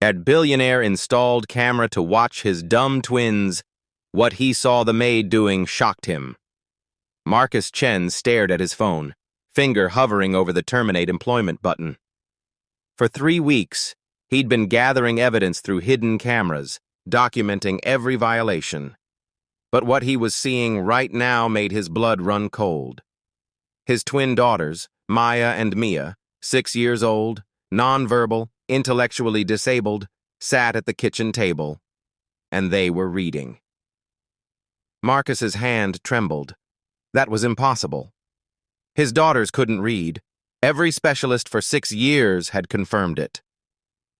had Billionaire installed camera to watch his dumb twins. What he saw the maid doing shocked him. Marcus Chen stared at his phone, finger hovering over the Terminate Employment button. For 3 weeks, he'd been gathering evidence through hidden cameras, documenting every violation. But what he was seeing right now made his blood run cold. His twin daughters, Maya and Mia, 6 years old, nonverbal, intellectually disabled, sat at the kitchen table, and they were reading. Marcus's hand trembled. That was impossible. His daughters couldn't read. Every specialist for 6 years had confirmed it.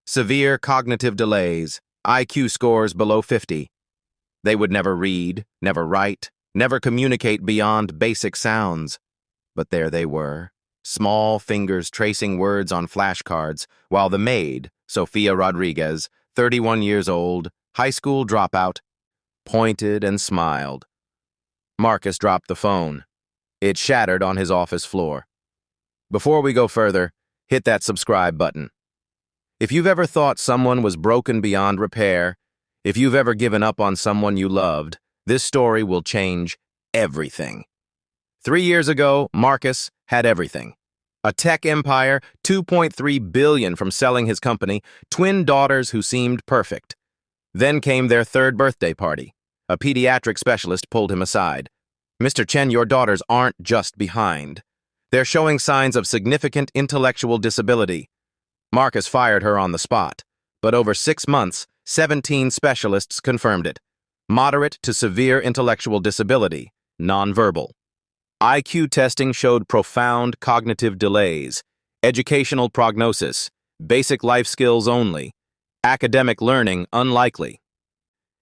Severe cognitive delays, IQ scores below 50. They would never read, never write, never communicate beyond basic sounds. But there they were, small fingers tracing words on flashcards, while the maid, Sofia Rodriguez, 31 years old, high school dropout, pointed and smiled. Marcus dropped the phone. It shattered on his office floor. Before we go further, hit that subscribe button. If you've ever thought someone was broken beyond repair, if you've ever given up on someone you loved, this story will change everything. 3 years ago, Marcus had everything. A tech empire, $2.3 billion from selling his company, twin daughters who seemed perfect. Then came their 3rd birthday party. A pediatric specialist pulled him aside. "Mr. Chen, your daughters aren't just behind. They're showing signs of significant intellectual disability." Marcus fired her on the spot, but over 6 months, 17 specialists confirmed it. Moderate to severe intellectual disability, nonverbal. IQ testing showed profound cognitive delays, educational prognosis, basic life skills only, academic learning unlikely.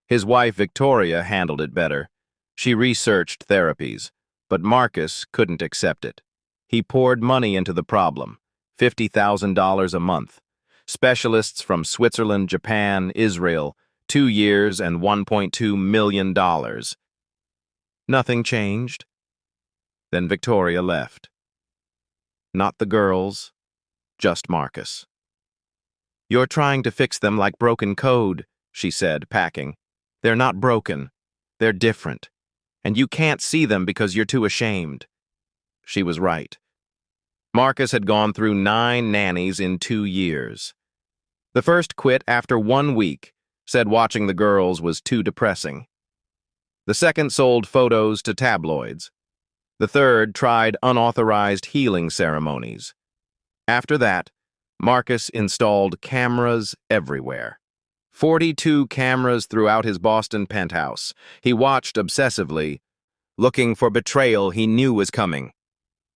His wife Victoria handled it better. She researched therapies, but Marcus couldn't accept it. He poured money into the problem, $50,000 a month. Specialists from Switzerland, Japan, Israel, 2 years and $1.2 million. Nothing changed. Then Victoria left. Not the girls, just Marcus. "You're trying to fix them like broken code," she said, packing. "They're not broken. They're different. And you can't see them because you're too ashamed." She was right. Marcus had gone through 9 nannies in 2 years. The first quit after 1 week, said watching the girls was too depressing. The second sold photos to tabloids. The third tried unauthorized healing ceremonies. After that, Marcus installed cameras everywhere. 42 cameras throughout his Boston penthouse. He watched obsessively, looking for betrayal he knew was coming.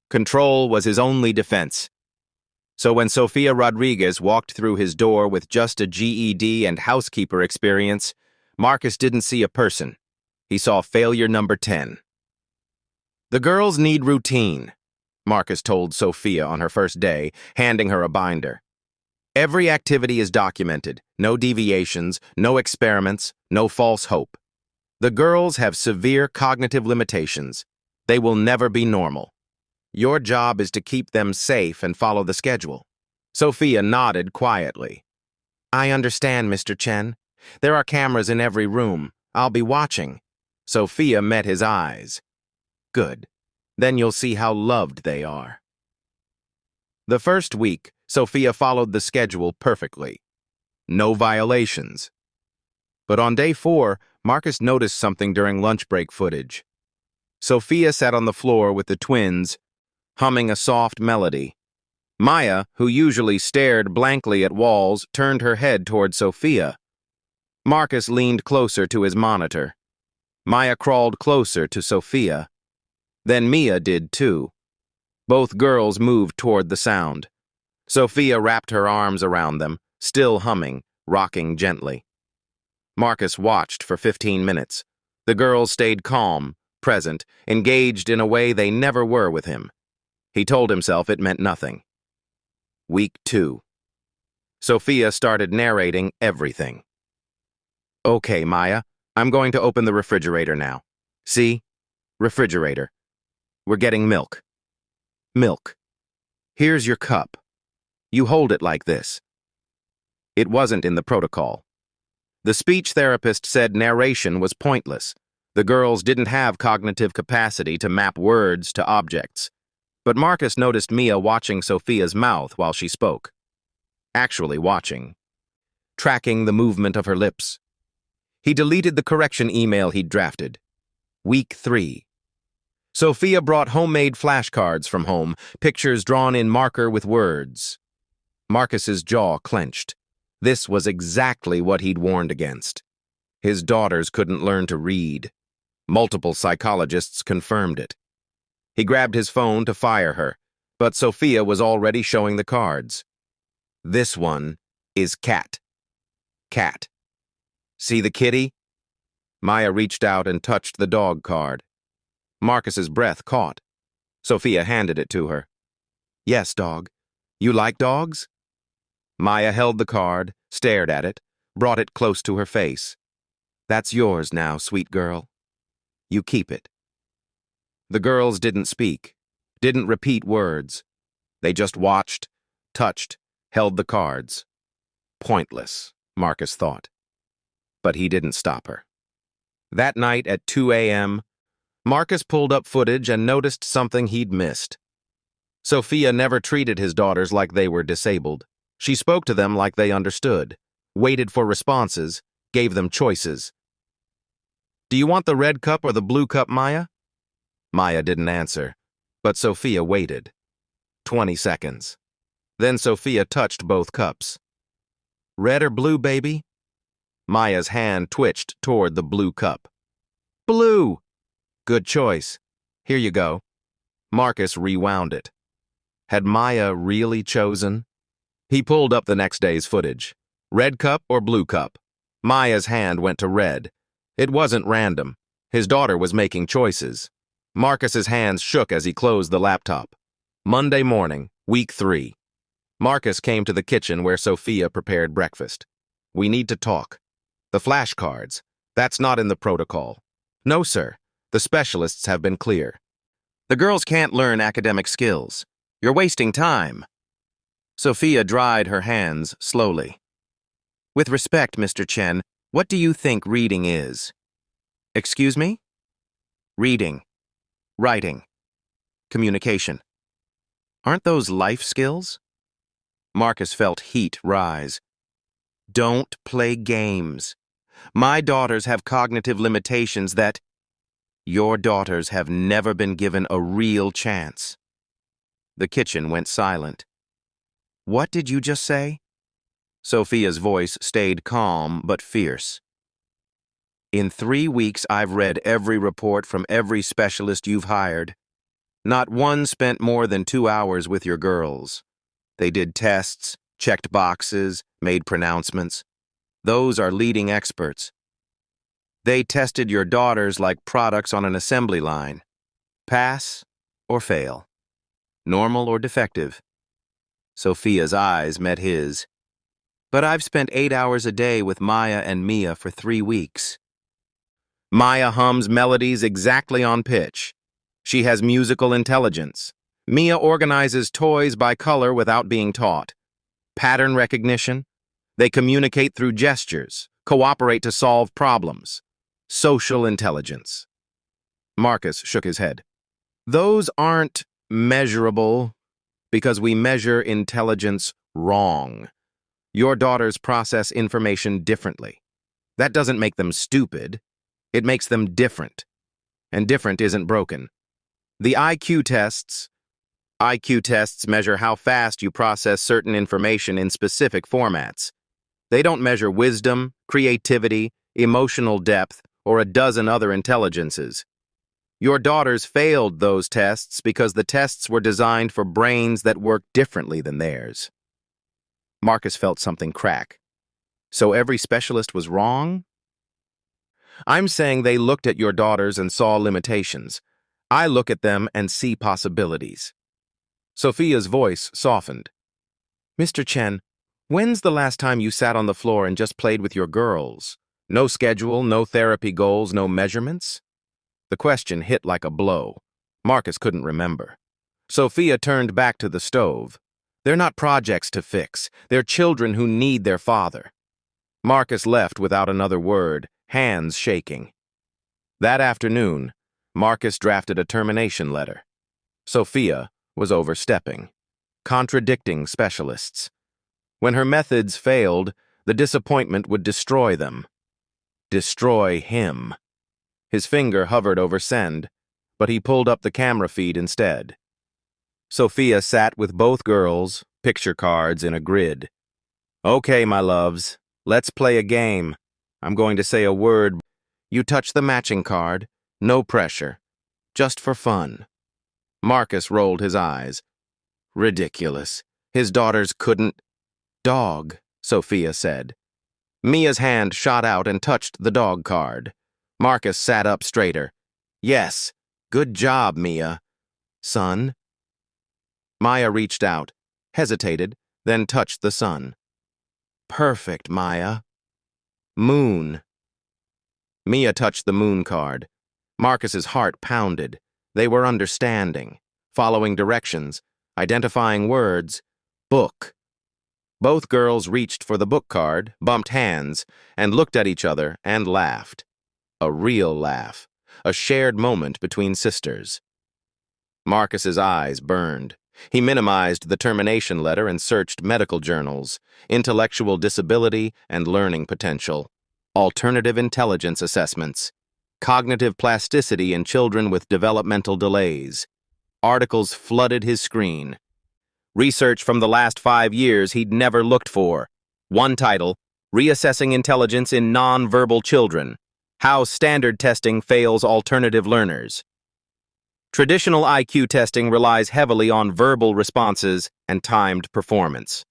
Control was his only defense. So when Sofia Rodriguez walked through his door with just a GED and housekeeper experience, Marcus didn't see a person. He saw failure number 10. "The girls need routine," Marcus told Sofia on her first day, handing her a binder. "Every activity is documented, no deviations, no experiments, no false hope. The girls have severe cognitive limitations. They will never be normal. Your job is to keep them safe and follow the schedule." Sofia nodded quietly. "I understand, Mr. Chen. There are cameras in every room. I'll be watching." Sofia met his eyes. "Good. Then you'll see how loved they are." The first week, Sofia followed the schedule perfectly. No violations. But on day 4, Marcus noticed something during lunch break footage. Sofia sat on the floor with the twins, humming a soft melody. Maya, who usually stared blankly at walls, turned her head toward Sofia. Marcus leaned closer to his monitor. Maya crawled closer to Sofia. Then Mia did too. Both girls moved toward the sound. Sofia wrapped her arms around them, still humming, rocking gently. Marcus watched for 15 minutes. The girls stayed calm, present, engaged in a way they never were with him. He told himself it meant nothing. Week 2. Sofia started narrating everything. "Okay, Maya, I'm going to open the refrigerator now. See? Refrigerator. We're getting milk. Milk. Here's your cup. You hold it like this. It wasn't in the protocol. The speech therapist said narration was pointless. The girls didn't have cognitive capacity to map words to objects. But Marcus noticed Mia watching Sophia's mouth while she spoke. Actually watching. Tracking the movement of her lips. He deleted the correction email he'd drafted. Week 3. Sophia brought homemade flashcards from home, pictures drawn in marker with words. Marcus's jaw clenched. This was exactly what he'd warned against. His daughters couldn't learn to read. Multiple psychologists confirmed it. He grabbed his phone to fire her, but Sophia was already showing the cards. This one is Cat. Cat. See the kitty? Maya reached out and touched the dog card. Marcus's breath caught. Sophia handed it to her. Yes, dog. You like dogs? Maya held the card, stared at it, brought it close to her face. That's yours now, sweet girl. You keep it. The girls didn't speak, didn't repeat words. They just watched, touched, held the cards. Pointless, Marcus thought. But he didn't stop her. That night at 2 a.m., Marcus pulled up footage and noticed something he'd missed. Sophia never treated his daughters like they were disabled. She spoke to them like they understood, waited for responses, gave them choices. Do you want the red cup or the blue cup, Maya? Maya didn't answer, but Sophia waited. 20 seconds. Then Sophia touched both cups. Red or blue, baby? Maya's hand twitched toward the blue cup. Blue! Good choice. Here you go. Marcus rewound it. Had Maya really chosen? He pulled up the next day's footage. Red cup or blue cup? Maya's hand went to red. It wasn't random. His daughter was making choices. Marcus's hands shook as he closed the laptop. Monday morning, week 3. Marcus came to the kitchen where Sophia prepared breakfast. We need to talk. The flashcards. That's not in the protocol. No, sir. The specialists have been clear. The girls can't learn academic skills. You're wasting time. Sophia dried her hands slowly. With respect, Mr. Chen, what do you think reading is? Excuse me? Reading, writing, communication. Aren't those life skills? Marcus felt heat rise. Don't play games. My daughters have cognitive limitations that your daughters have never been given a real chance. The kitchen went silent. What did you just say? Sophia's voice stayed calm but fierce. In 3 weeks, I've read every report from every specialist you've hired. Not one spent more than 2 hours with your girls. They did tests, checked boxes, made pronouncements. Those are leading experts. They tested your daughters like products on an assembly line. Pass or fail. Normal or defective. Sophia's eyes met his. But I've spent 8 hours a day with Maya and Mia for 3 weeks. Maya hums melodies exactly on pitch. She has musical intelligence. Mia organizes toys by color without being taught. Pattern recognition. They communicate through gestures, cooperate to solve problems. Social intelligence. Marcus shook his head. Those aren't measurable because we measure intelligence wrong. Your daughters process information differently. That doesn't make them stupid. It makes them different. And different isn't broken. The IQ tests measure how fast you process certain information in specific formats. They don't measure wisdom, creativity, emotional depth, or a dozen other intelligences. Your daughters failed those tests because the tests were designed for brains that work differently than theirs. Marcus felt something crack. So every specialist was wrong? I'm saying they looked at your daughters and saw limitations. I look at them and see possibilities. Sophia's voice softened. Mr. Chen, when's the last time you sat on the floor and just played with your girls? No schedule, no therapy goals, no measurements? The question hit like a blow. Marcus couldn't remember. Sophia turned back to the stove. They're not projects to fix. They're children who need their father. Marcus left without another word, hands shaking. That afternoon, Marcus drafted a termination letter. Sophia was overstepping, contradicting specialists. When her methods failed, the disappointment would destroy them. Destroy him. His finger hovered over send, but he pulled up the camera feed instead. Sophia sat with both girls, picture cards in a grid. Okay, my loves, let's play a game. I'm going to say a word. You touch the matching card. No pressure. Just for fun. Marcus rolled his eyes. Ridiculous. His daughters couldn't. Dog, Sophia said. Mia's hand shot out and touched the dog card. Marcus sat up straighter. Yes. Good job, Mia. Son? Maya reached out, hesitated, then touched the sun. Perfect, Maya. Moon. Mia touched the moon card. Marcus's heart pounded. They were understanding, following directions, identifying words. Book. Both girls reached for the book card, bumped hands, and looked at each other and laughed. A real laugh. A shared moment between sisters. Marcus's eyes burned. He minimized the termination letter and searched medical journals, intellectual disability and learning potential, alternative intelligence assessments, cognitive plasticity in children with developmental delays. Articles flooded his screen. Research from the last 5 years he'd never looked for. One title, Reassessing Intelligence in Non-Verbal Children. How Standard Testing Fails Alternative Learners. Traditional IQ testing relies heavily on verbal responses and timed performance.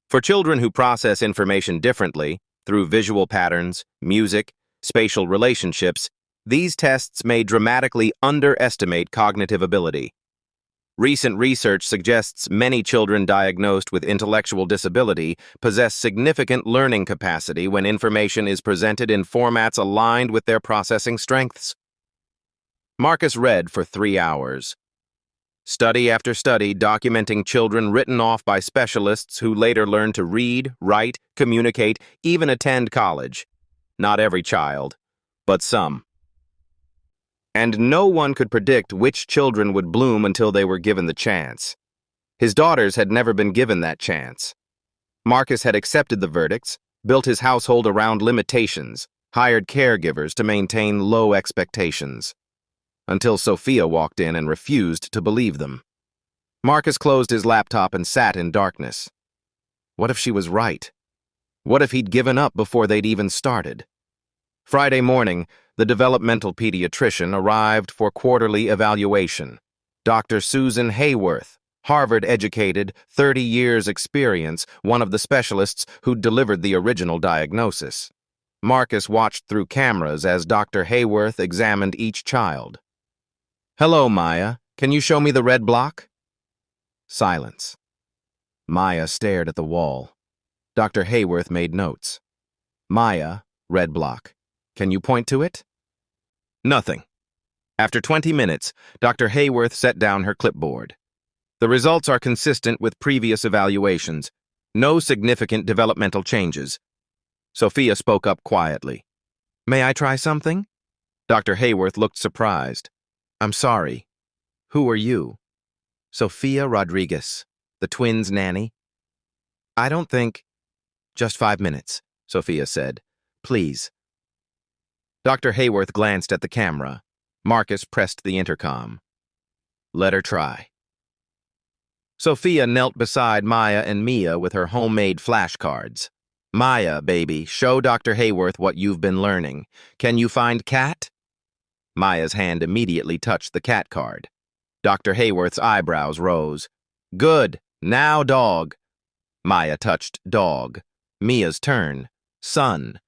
For children who process information differently, through visual patterns, music, spatial relationships, these tests may dramatically underestimate cognitive ability. Recent research suggests many children diagnosed with intellectual disability possess significant learning capacity when information is presented in formats aligned with their processing strengths. Marcus read for 3 hours. Study after study documenting children written off by specialists who later learned to read, write, communicate, even attend college. Not every child, but some. And no one could predict which children would bloom until they were given the chance. His daughters had never been given that chance. Marcus had accepted the verdicts, built his household around limitations, hired caregivers to maintain low expectations. Until Sophia walked in and refused to believe them. Marcus closed his laptop and sat in darkness. What if she was right? What if he'd given up before they'd even started? Friday morning, the developmental pediatrician arrived for quarterly evaluation. Dr. Susan Hayworth, Harvard-educated, 30 years experience, one of the specialists who'd delivered the original diagnosis. Marcus watched through cameras as Dr. Hayworth examined each child. Hello, Maya. Can you show me the red block? Silence. Maya stared at the wall. Dr. Hayworth made notes. Maya, red block. Can you point to it? Nothing. After 20 minutes, Dr. Hayworth set down her clipboard. The results are consistent with previous evaluations. No significant developmental changes. Sophia spoke up quietly. May I try something? Dr. Hayworth looked surprised. I'm sorry. Who are you? Sophia Rodriguez, the twins' nanny. I don't think... Just 5 minutes, Sophia said. Please. Dr. Hayworth glanced at the camera. Marcus pressed the intercom. Let her try. Sophia knelt beside Maya and Mia with her homemade flashcards. Maya, baby, show Dr. Hayworth what you've been learning. Can you find cat? Maya's hand immediately touched the cat card. Dr. Hayworth's eyebrows rose. Good. Now dog. Maya touched dog. Mia's turn. Sun.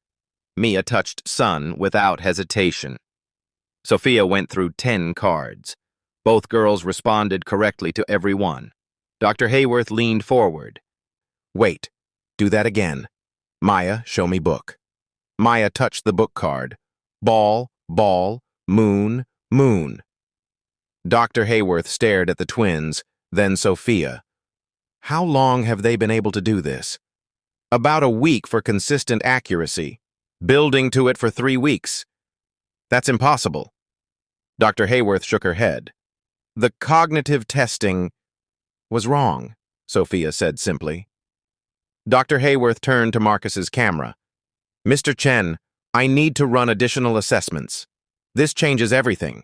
Mia touched sun without hesitation. Sophia went through 10 cards. Both girls responded correctly to every one. Dr. Hayworth leaned forward. Wait. Do that again. Maya, show me book. Maya touched the book card. Ball, ball, moon, moon. Dr. Hayworth stared at the twins, then Sophia. How long have they been able to do this? About a week for consistent accuracy. Building to it for 3 weeks. That's impossible. Dr. Hayworth shook her head. The cognitive testing was wrong, Sophia said simply. Dr. Hayworth turned to Marcus's camera. Mr. Chen, I need to run additional assessments. This changes everything.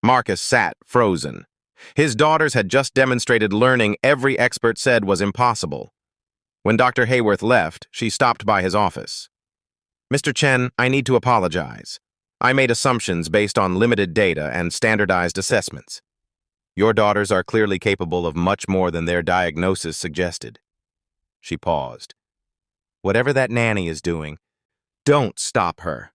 Marcus sat, frozen. His daughters had just demonstrated learning every expert said was impossible. When Dr. Hayworth left, she stopped by his office. Mr. Chen, I need to apologize. I made assumptions based on limited data and standardized assessments. Your daughters are clearly capable of much more than their diagnosis suggested. She paused. Whatever that nanny is doing, don't stop her.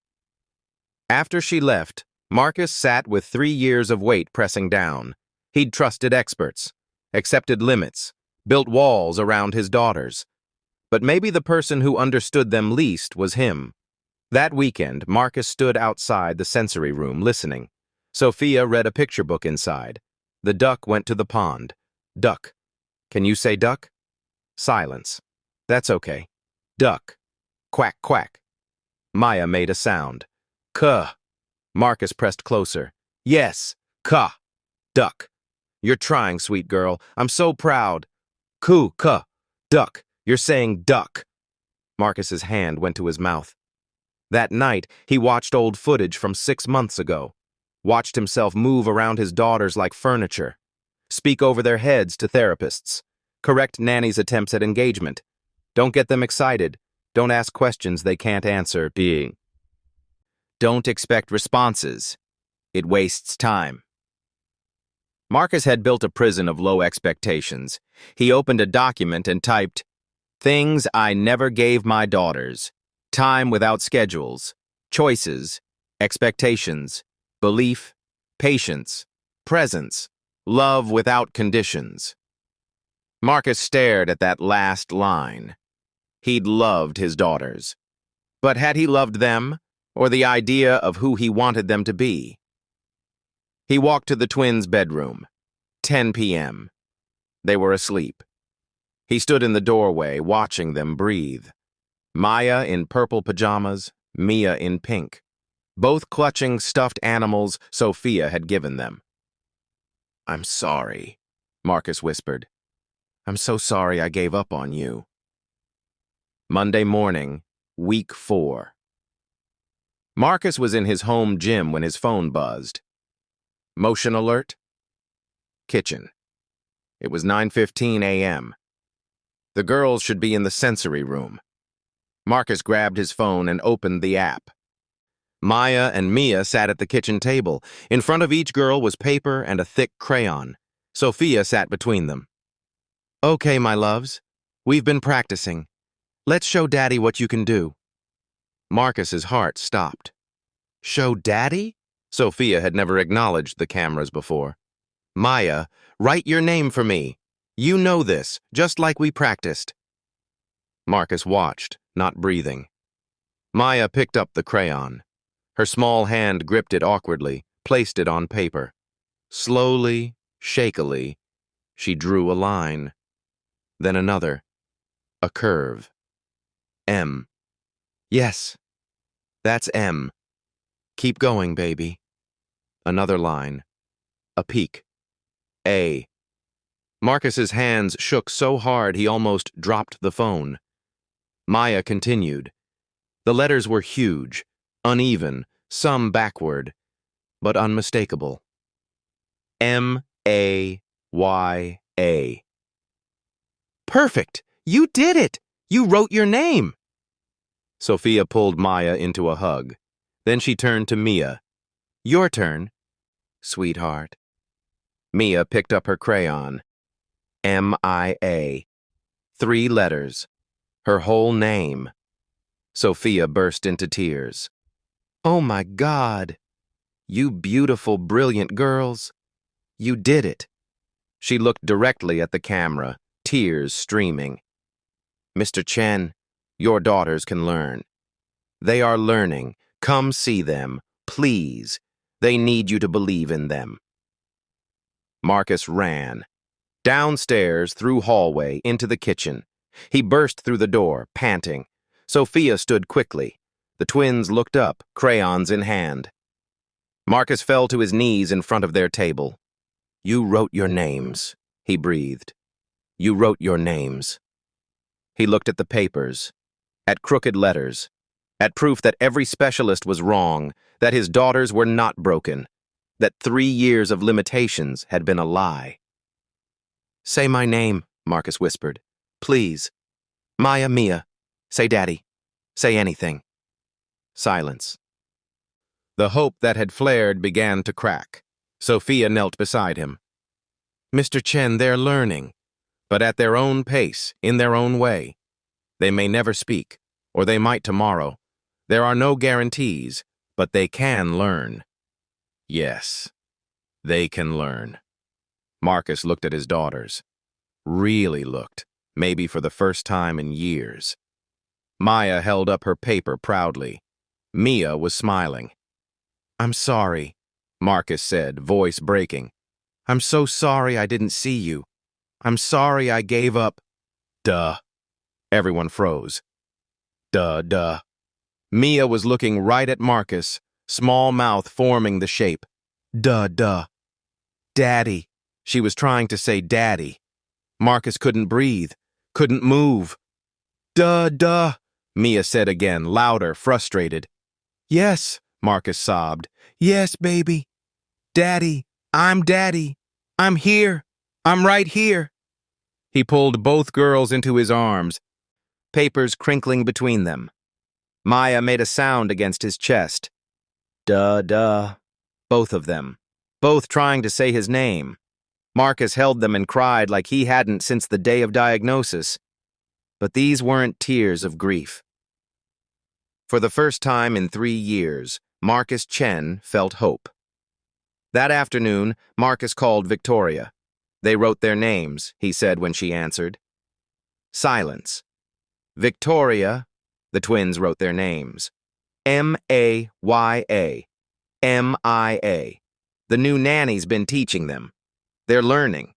After she left, Marcus sat with 3 years of weight pressing down. He'd trusted experts, accepted limits, built walls around his daughters. But maybe the person who understood them least was him. That weekend, Marcus stood outside the sensory room listening. Sophia read a picture book inside. The duck went to the pond. Duck. Can you say duck? Silence. That's okay. Duck. Quack, quack. Maya made a sound. Kuh. Marcus pressed closer. Yes. Kuh. Duck. You're trying, sweet girl. I'm so proud. Kuh, kuh. Duck. You're saying duck. Marcus's hand went to his mouth. That night, he watched old footage from 6 months ago. Watched himself move around his daughters like furniture. Speak over their heads to therapists. Correct nanny's attempts at engagement. Don't get them excited. Don't ask questions they can't answer. Don't expect responses. It wastes time. Marcus had built a prison of low expectations. He opened a document and typed, Things I never gave my daughters. Time without schedules. Choices. Expectations. Belief. Patience. Presence. Love without conditions. Marcus stared at that last line. He'd loved his daughters. But had he loved them, or the idea of who he wanted them to be? He walked to the twins' bedroom. 10 p.m. They were asleep. He stood in the doorway, watching them breathe. Maya in purple pajamas, Mia in pink. Both clutching stuffed animals Sophia had given them. I'm sorry, Marcus whispered. I'm so sorry I gave up on you. Monday morning, week 4. Marcus was in his home gym when his phone buzzed. Motion alert? Kitchen. It was 9:15 a.m. The girls should be in the sensory room. Marcus grabbed his phone and opened the app. Maya and Mia sat at the kitchen table. In front of each girl was paper and a thick crayon. Sophia sat between them. Okay, my loves. We've been practicing. Let's show Daddy what you can do. Marcus's heart stopped. Show Daddy? Sophia had never acknowledged the cameras before. Maya, write your name for me. You know this, just like we practiced. Marcus watched, not breathing. Maya picked up the crayon. Her small hand gripped it awkwardly, placed it on paper. Slowly, shakily, she drew a line. Then another. A curve. M. Yes, that's M. Keep going, baby. Another line. A peak. A. Marcus's hands shook so hard he almost dropped the phone. Maya continued. The letters were huge, uneven, some backward, but unmistakable. M-A-Y-A. Perfect! You did it! You wrote your name! Sophia pulled Maya into a hug. Then she turned to Mia. Your turn, sweetheart. Mia picked up her crayon. M-I-A. 3 letters. Her whole name. Sophia burst into tears. Oh my God! You beautiful, brilliant girls. You did it. She looked directly at the camera, tears streaming. Mr. Chen, your daughters can learn. They are learning. Come see them, please. They need you to believe in them. Marcus ran. Downstairs, through hallway, into the kitchen. He burst through the door, panting. Sophia stood quickly. The twins looked up, crayons in hand. Marcus fell to his knees in front of their table. "You wrote your names," he breathed. "You wrote your names." He looked at the papers, at crooked letters, at proof that every specialist was wrong, that his daughters were not broken, that 3 years of limitations had been a lie. "Say my name," Marcus whispered. "Please. Mia. Say Daddy. Say anything." Silence. The hope that had flared began to crack. Sophia knelt beside him. "Mr. Chen, they're learning, but at their own pace, in their own way. They may never speak, or they might tomorrow. There are no guarantees, but they can learn." Yes, they can learn. Marcus looked at his daughters. Really looked, maybe for the first time in years. Maya held up her paper proudly. Mia was smiling. "I'm sorry," Marcus said, voice breaking. "I'm so sorry I didn't see you. I'm sorry I gave up." "Duh." Everyone froze. Duh. Mia was looking right at Marcus, small mouth forming the shape. Duh. Daddy. She was trying to say Daddy. Marcus couldn't breathe, couldn't move. Duh, Mia said again, louder, frustrated. "Yes," Marcus sobbed. "Yes, baby. Daddy. I'm Daddy. I'm here. I'm right here." He pulled both girls into his arms, papers crinkling between them. Maya made a sound against his chest. Duh. Both of them. Both trying to say his name. Marcus held them and cried like he hadn't since the day of diagnosis. But these weren't tears of grief. For the first time in 3 years, Marcus Chen felt hope. That afternoon, Marcus called Victoria. "They wrote their names," he said when she answered. Silence. "Victoria," the twins wrote their names. Maya. Mia. The new nanny's been teaching them. They're learning.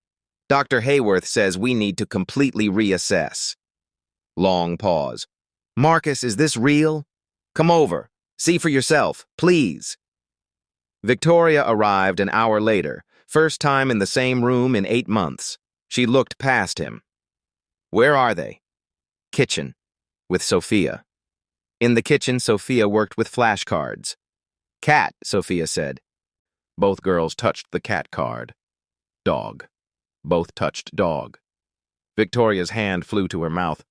Dr. Hayworth says we need to completely reassess. Long pause. "Marcus, is this real? Come over. See for yourself, please." Victoria arrived an hour later, first time in the same room in 8 months. She looked past him. "Where are they?" "Kitchen, with Sophia." In the kitchen, Sophia worked with flashcards. "Cat," Sophia said. Both girls touched the cat card. "Dog." Both touched dog. Victoria's hand flew to her mouth.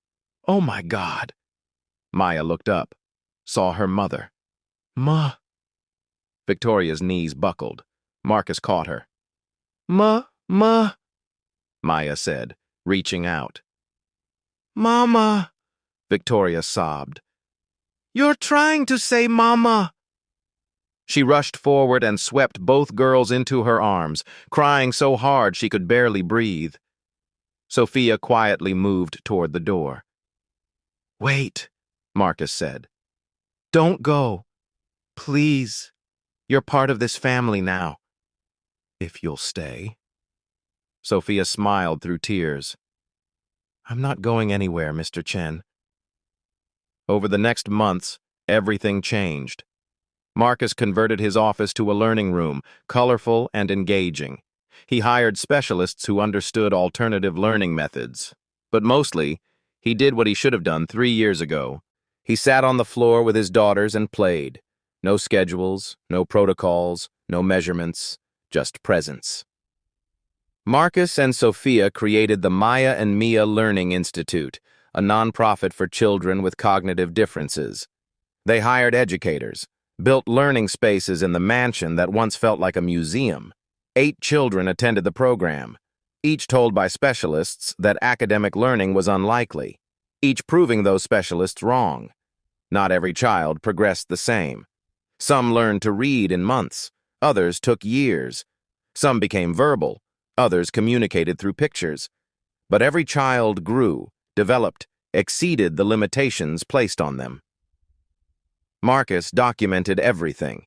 "Oh my God." Maya looked up, saw her mother. "Ma." Victoria's knees buckled. Marcus caught her. Ma, Maya said, reaching out. "Mama," Victoria sobbed. "You're trying to say Mama." She rushed forward and swept both girls into her arms, crying so hard she could barely breathe. Sophia quietly moved toward the door. "Wait," Marcus said. "Don't go. Please. You're part of this family now. If you'll stay." Sophia smiled through tears. "I'm not going anywhere, Mr. Chen." Over the next months, everything changed. Marcus converted his office to a learning room, colorful and engaging. He hired specialists who understood alternative learning methods. But mostly, he did what he should have done 3 years ago. He sat on the floor with his daughters and played. No schedules, no protocols, no measurements, just presence. Marcus and Sophia created the Maya and Mia Learning Institute, a nonprofit for children with cognitive differences. They hired educators, built learning spaces in the mansion that once felt like a museum. 8 children attended the program, each told by specialists that academic learning was unlikely, each proving those specialists wrong. Not every child progressed the same. Some learned to read in months, others took years. Some became verbal, others communicated through pictures. But every child grew, developed, exceeded the limitations placed on them. Marcus documented everything.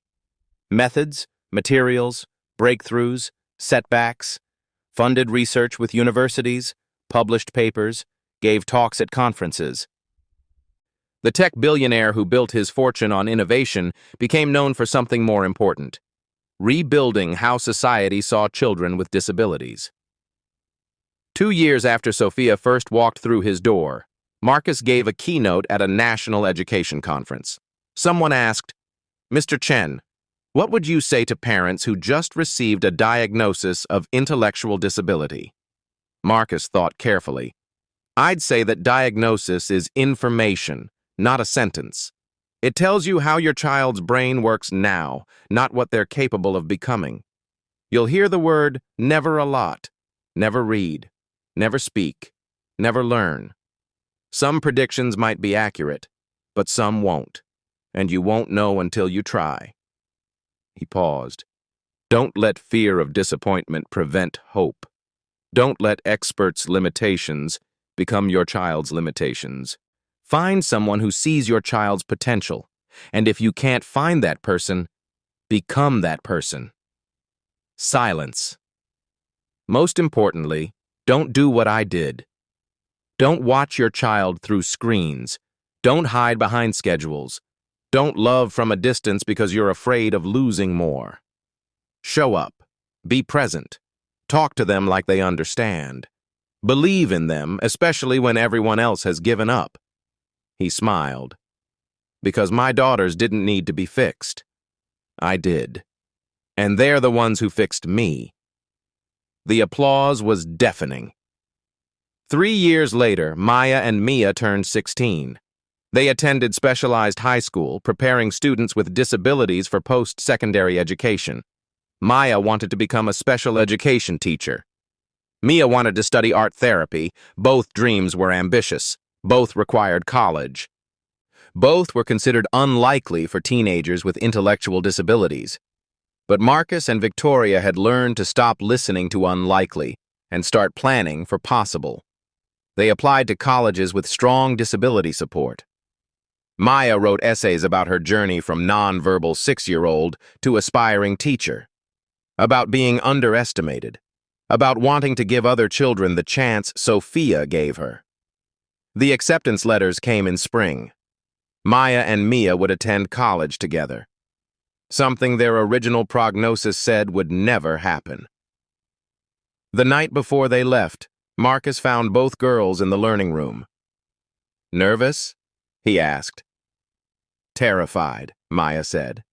Methods, materials, breakthroughs, setbacks. funded research with universities, published papers, gave talks at conferences. The tech billionaire who built his fortune on innovation became known for something more important: rebuilding how society saw children with disabilities. 2 years after Sophia first walked through his door, Marcus gave a keynote at a national education conference. Someone asked, "Mr. Chen, what would you say to parents who just received a diagnosis of intellectual disability?" Marcus thought carefully. "I'd say that diagnosis is information, not a sentence. It tells you how your child's brain works now, not what they're capable of becoming. You'll hear the word never a lot, never read, never speak, never learn. Some predictions might be accurate, but some won't, and you won't know until you try." He paused. "Don't let fear of disappointment prevent hope. Don't let experts' limitations become your child's limitations. Find someone who sees your child's potential, and if you can't find that person, become that person." Silence. Most importantly, don't do what I did. Don't watch your child through screens. Don't hide behind schedules. Don't love from a distance because you're afraid of losing more. Show up. Be present. Talk to them like they understand. Believe in them, especially when everyone else has given up. He smiled. "Because my daughters didn't need to be fixed. I did. And they're the ones who fixed me." The applause was deafening. 3 years later, Maya and Mia turned 16. They attended specialized high school, preparing students with disabilities for post-secondary education. Maya wanted to become a special education teacher. Mia wanted to study art therapy. Both dreams were ambitious. Both required college. Both were considered unlikely for teenagers with intellectual disabilities. But Marcus and Victoria had learned to stop listening to unlikely and start planning for possible. They applied to colleges with strong disability support. Maya wrote essays about her journey from nonverbal 6-year-old to aspiring teacher, about being underestimated, about wanting to give other children the chance Sophia gave her. The acceptance letters came in spring. Maya and Mia would attend college together, something their original prognosis said would never happen. The night before they left, Marcus found both girls in the learning room. "Nervous?" he asked. "Terrified," Maya said.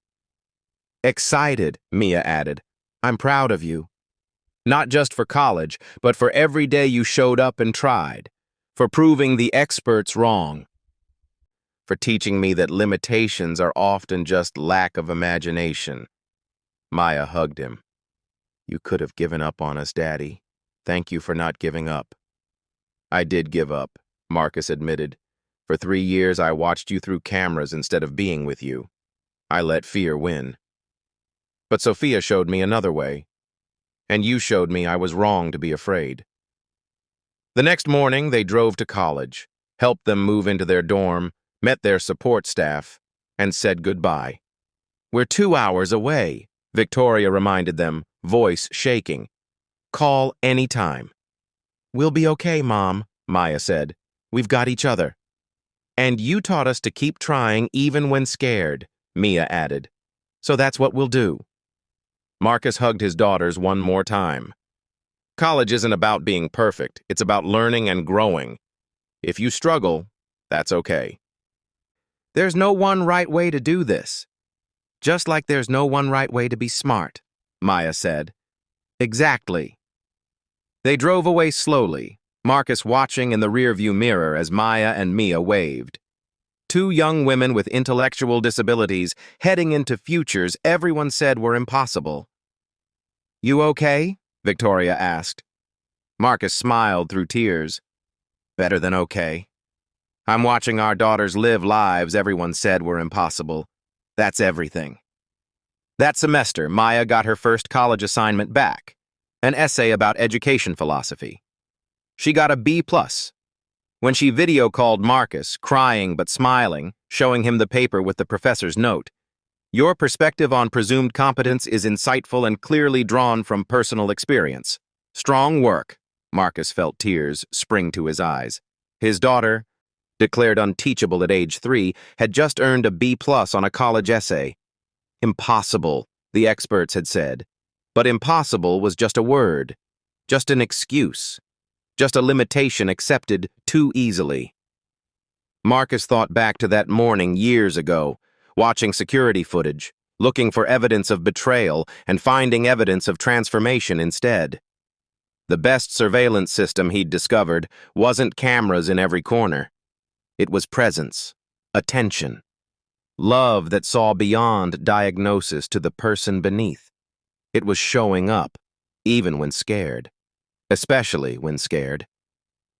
"Excited," Mia added. "I'm proud of you. Not just for college, but for every day you showed up and tried, for proving the experts wrong, for teaching me that limitations are often just lack of imagination." Maya hugged him. "You could have given up on us, Daddy. Thank you for not giving up." "I did give up," Marcus admitted. "For 3 years I watched you through cameras instead of being with you. I let fear win. But Sophia showed me another way. And you showed me I was wrong to be afraid." The next morning, they drove to college, helped them move into their dorm, met their support staff, and said goodbye. "We're 2 hours away," Victoria reminded them, voice shaking. "Call any time." "We'll be okay, Mom," Maya said. "We've got each other." "And you taught us to keep trying even when scared," Mia added. "So that's what we'll do." Marcus hugged his daughters one more time. College isn't about being perfect. It's about learning and growing. If you struggle, that's okay. "There's no one right way to do this. Just like there's no one right way to be smart," Maya said. "Exactly." They drove away slowly, Marcus watching in the rearview mirror as Maya and Mia waved. 2 young women with intellectual disabilities heading into futures everyone said were impossible. "You okay?" Victoria asked. Marcus smiled through tears. "Better than okay. I'm watching our daughters live lives everyone said were impossible. That's everything." That semester, Maya got her first college assignment back, an essay about education philosophy. She got a B+. When she video called Marcus, crying but smiling, showing him the paper with the professor's note, "Your perspective on presumed competence is insightful and clearly drawn from personal experience." Strong work. Marcus felt tears spring to his eyes. His daughter, declared unteachable at age 3, had just earned a B+ on a college essay. Impossible, the experts had said. But impossible was just a word, just an excuse, just a limitation accepted too easily. Marcus thought back to that morning years ago, watching security footage, looking for evidence of betrayal and finding evidence of transformation instead. The best surveillance system he'd discovered wasn't cameras in every corner. It was presence, attention, love that saw beyond diagnosis to the person beneath. It was showing up, even when scared, especially when scared.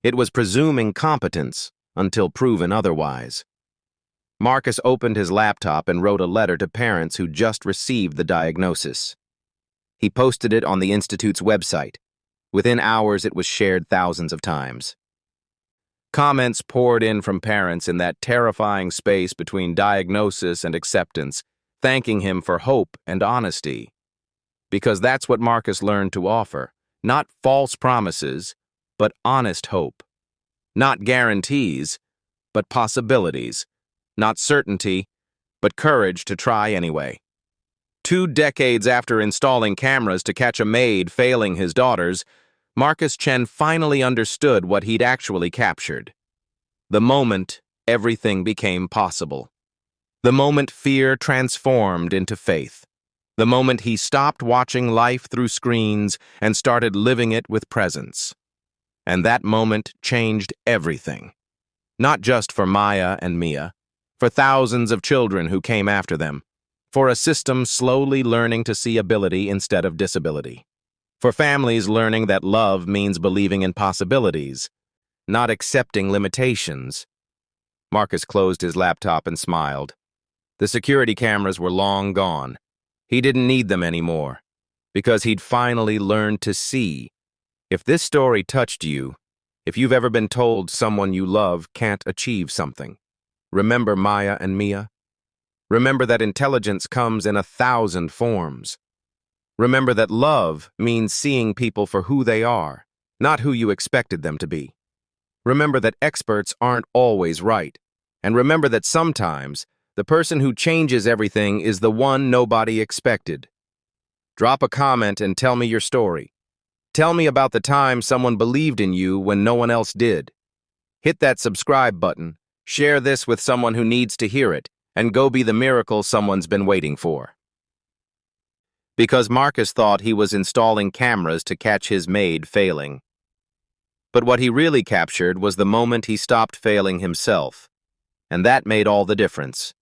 It was presuming competence until proven otherwise. Marcus opened his laptop and wrote a letter to parents who just received the diagnosis. He posted it on the Institute's website. Within hours, it was shared thousands of times. Comments poured in from parents in that terrifying space between diagnosis and acceptance, thanking him for hope and honesty. Because that's what Marcus learned to offer, not false promises, but honest hope. Not guarantees, but possibilities. Not certainty, but courage to try anyway. 2 decades after installing cameras to catch a maid failing his daughters, Marcus Chen finally understood what he'd actually captured. The moment everything became possible. The moment fear transformed into faith. The moment he stopped watching life through screens and started living it with presence. And that moment changed everything. Not just for Maya and Mia, for thousands of children who came after them, for a system slowly learning to see ability instead of disability, for families learning that love means believing in possibilities, not accepting limitations. Marcus closed his laptop and smiled. The security cameras were long gone. He didn't need them anymore, because he'd finally learned to see. If this story touched you, if you've ever been told someone you love can't achieve something, remember Maya and Mia. Remember that intelligence comes in 1,000 forms. Remember that love means seeing people for who they are, not who you expected them to be. Remember that experts aren't always right. And remember that sometimes the person who changes everything is the one nobody expected. Drop a comment and tell me your story. Tell me about the time someone believed in you when no one else did. Hit that subscribe button, share this with someone who needs to hear it, and go be the miracle someone's been waiting for. Because Marcus thought he was installing cameras to catch his maid failing. But what he really captured was the moment he stopped failing himself. And that made all the difference.